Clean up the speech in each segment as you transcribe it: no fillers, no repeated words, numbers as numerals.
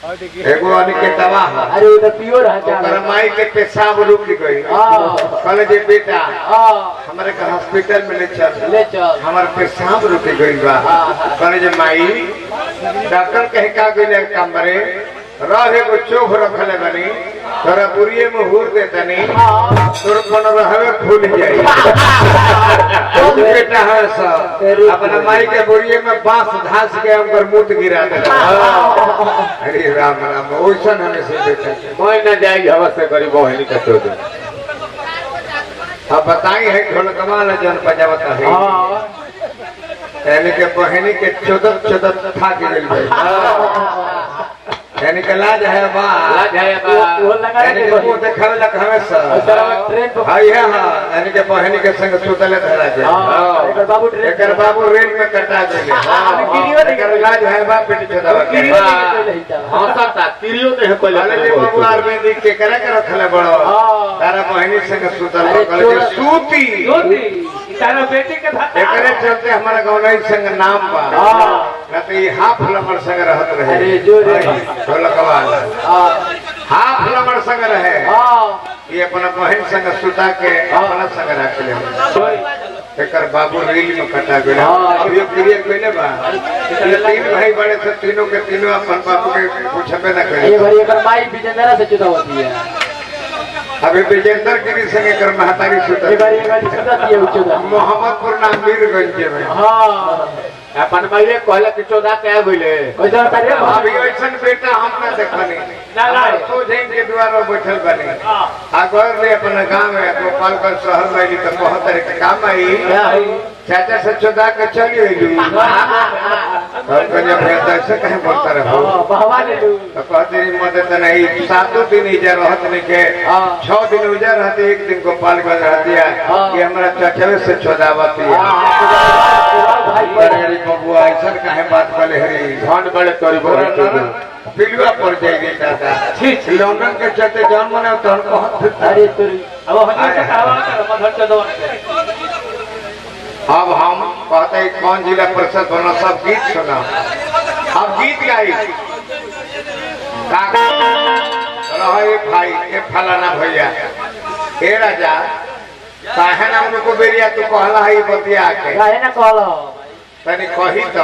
एगो अनिकेतवा है। अरे उधर प्योर है ओकर माई के पेशाब रुक गई। कहले जे बेटा हमारे के हॉस्पिटल में ले चल हमार पेशाब रुक गई बा। कहले जे माई डॉक्टर कहे का गइले कमरे रह एगो चोभ रखले बनी तोरा बुरिये में हुर दे तनी तोर पन रहवे फूल जाई। बेटा है सब अपना माई के बुरिये में बांस घास के अंदर मूत गिरा दे। अरे राम राम ओइसन हमें से बेटा कोई ना जाएगी हवा से गरीब बहनी का चोद। अब बताई है ढोल कमाल जन बजावता है यानी के बहनी के चोदत खा के गई यानी के लाज है बा वो लगा यानी के मुंह देखावे लग हमेशा ट्रेन पे हां यानी के बहनी के संग सुतले धरा जाए एकर बाबू रेल में कटा गेले वीडियो एकर लाज है बा पेट चोदावा हां ता वीडियो ने कोई ले बाबू आरबी के करे के रखले बड़ो तारा बहनी संग सुतल कहले सूती तारा बेटी के एकरे चलते हमारा गौनई संग नाम बा ना तो ये हाफ लमर संग रहत रहे। अरे जो रे ढोलकवाला हाफ लमर संग रहे ये अपना बहन संग सुता के अपना संग रख ले एकर बाबू रेल में कटा गेल ये क्रिया कइले बा ये तीन भाई बड़े थे तीनों के तीनों अपन बाबू के पूछबे ना करे। ये भाई एकर माई विजेंद्र से जुदा होती है अभी विजेंद्र गिरी संगे कर महतारी सुता मोहम्मदपुर नाम वीरगंज में अपन पहले कहले कि 14 क्या बोले अभी ऐसन बेटा हम ना देखनी ना सोझे के द्वार में बैठल बने अगर रे अपन गांव में गोपालगंज शहर में ली तो बहुत तरह के काम आई चाचा से 14 के चली हुई और कन्या भैया ऐसे कहे बोलता रहो तो कहते मदद नहीं 7 दिन इधर रहत नहीं के 6 दिन उधर रहते 1 दिन गोपालगंज रहती है कि हमारा चाचा से 14 बाती है बबुआ ऐसा कहे बात बोले हरी धन बड़े तोरी पिलुआ पड़ जाएगी दादा लंदन के चलते जन्म मने तो अरे तोरी अब हम कहते हैं कौन जिला परिषद बना सब गीत सुना अब गीत गाई भाई ए फलाना भैया ए राजा काहे ना उनको बेरिया तू कहला है बतिया के काहे ना कहला तनी कही तो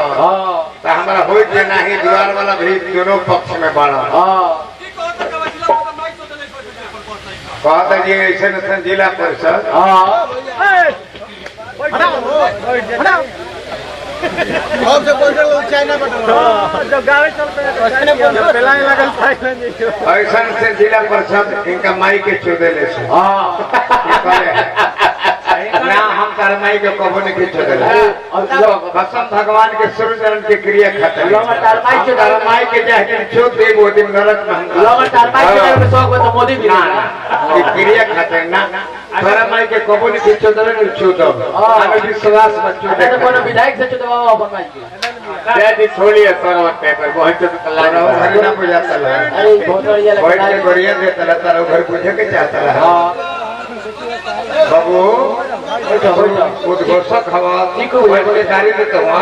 हमारा हो जे नहीं द्वार वाला भी दोनों पक्ष में बढ़ा कहते जी ऐसे जिला परिषद ऐसा से जिला परिषद इनका माई के चौदह से ना हम तार माई के कबो नहीं कसम भगवान के सूर्य चरण के क्रिया खाते तार माई के चाहे चोट दे वो दिन नरक में मोदी क्रिया खाते ना तारा माई के कबो नहीं चोदल विश्वास बच्चों विधायक से अपन माई के छोड़िए पेपर बहुत ना बुझाता है गोरिया देता तारा घर पूछे के चाहता है बाबू उद्घोषक हवा जिम्मेदारी देता हूँ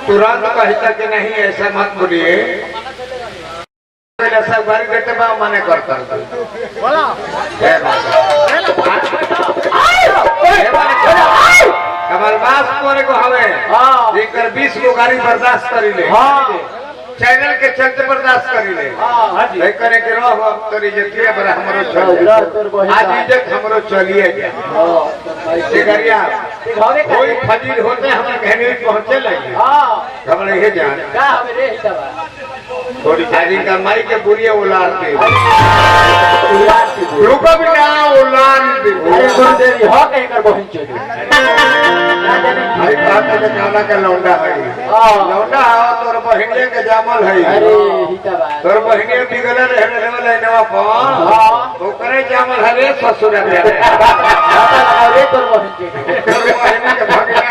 तुरंत कहता कि नहीं ऐसा मत बोलिए सब बारी देते मने करता हमारे बात को हमें 20 को गाड़ी बर्दाश्त करी ले चैनल के चलते बर्दाश्त करी ले करे के रहो तोरी जतिया बड़ा हमरो चल आज इज्जत हमरो चलिए गया कोई फजील होते हमारे कहने पहुंचे लगे हमरे ये जान का हमें रे हितवा थोड़ी शादी का माई के बुरिया उलारते रुको भी ना उलारते अरे गुरुदेव हो कहीं कर बहन चोरी भाई बात है खाना का लौंडा है लौंडा तोर बहनिया के जामल है अरे हितवा तोर बहनिया बिगल रहने वाला नवा पान ओकरे जामल है ससुर रे अरे तोर बहन के भगना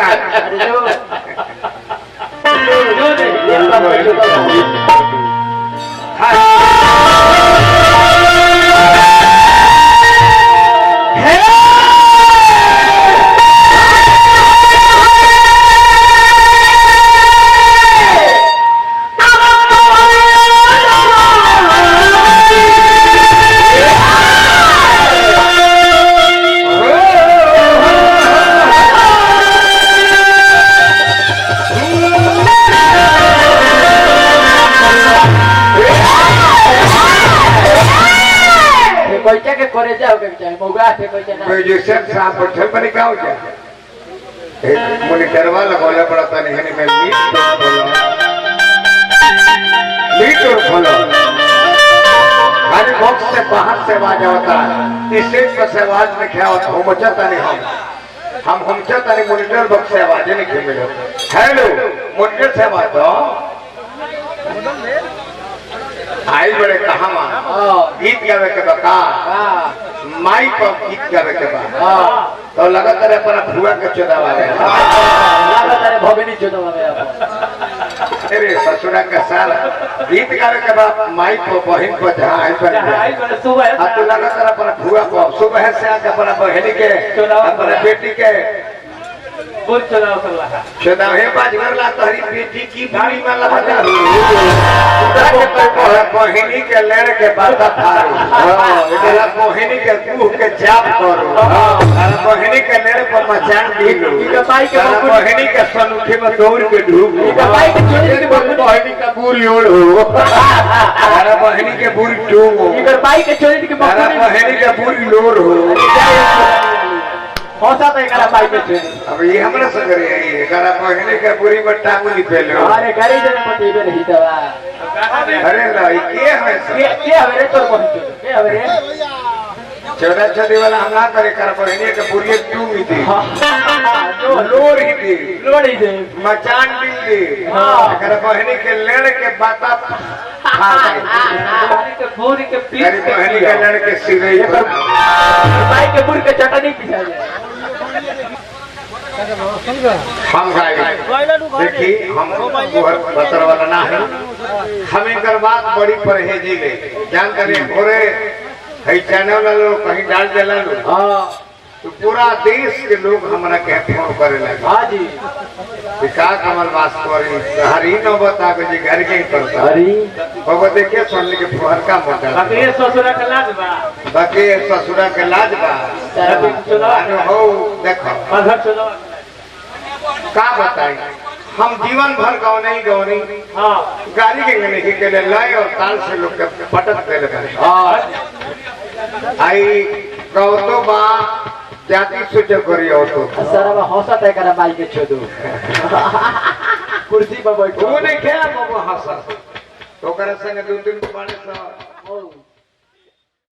अरे जो कोइचा के करे जाओ के चाहे मौगा से कोइचा ना म्यूजिशियन साहब बैठल बनी का हो जा मॉनिटरवा लगौले पड़ता नहीं है मैं मीट और खोलो खाली बॉक्स से बाहर से आवाज होता है इस स्टेज पर से आवाज में क्या होता है मचाता नहीं हम चाहता नहीं मॉनिटर बॉक्स से आवाज नहीं मिले हेलो मॉनिटर से आवाज दो आई बड़े कहां गीत गावे के बका माइक पर गीत गावे के बा तो लगातार अपना भुआ के चोदावा है लगातार भगनी चोदावा है अरे ससुरा का सारा गीत गावे के बा माइक पर बहन पर जहां आई पर सुबह तो लगातार अपना भुआ को सुबह से आके अपना बहन के अपना बेटी के बोल चलाओ सल्ला चोदावे बाजगर ला तहरी बेटी की भारी में लगा बहिनी के लेर के बाता फारू एकरा बहिनी के मुंह के जाप करो बहिनी के लेर पर मचान दीलो बहिनी के सनुखे में दौड़ के ढूक बहिनी का बुरी ओढ़ो बहिनी के बुरी टूंगो बहिनी के बुरी लोर हो होता तो एकरा बाई पे छे अब ये हमरा से करे एकरा बहिनी के बुरी में टांगुली पेलो अरे गाड़ी जने मत इबे रही दवा अरे लाई के है के हवे रे तोर बहिन के हवे रे छोटा छोटी वाला हम ना करे कर बहिनी के बुरी टूंगी दी लोर ही दे मचान दिल दे एकरा बहिनी के लेड़ के बाता के बुरी के पीस के बहिनी के लेड़ के सिरई बाई के बुरी के चटनी पिसा जाए हम देखी हम बतर वाला ना है हमें कर बात बड़ी परहेजी ले जान करे भोरे है चैनल वालों कहीं डाल देला लो तो पूरा देश के लोग हमरा के फोन करे लगे हां जी का कमल वास्तवरी हरी न बता के जी घर के ही करता हरी बाबा देखिए सुन के फुहर का मोटा बाकी ससुरा के लाज बा बाकी ससुरा के लाज बा हो देखो मधर चलो का बताई हम जीवन भर गौनी हां गाड़ी के नहीं के ले लय और ताल से लोग के पटक दे लगे आई कहो बा जाति सोच करियो तो सारा हंसा तय करा बाई के छोड़ो कुर्सी पर बैठो वो नहीं खेला बाबा हंसा तो करे संग दो तीन बारे सा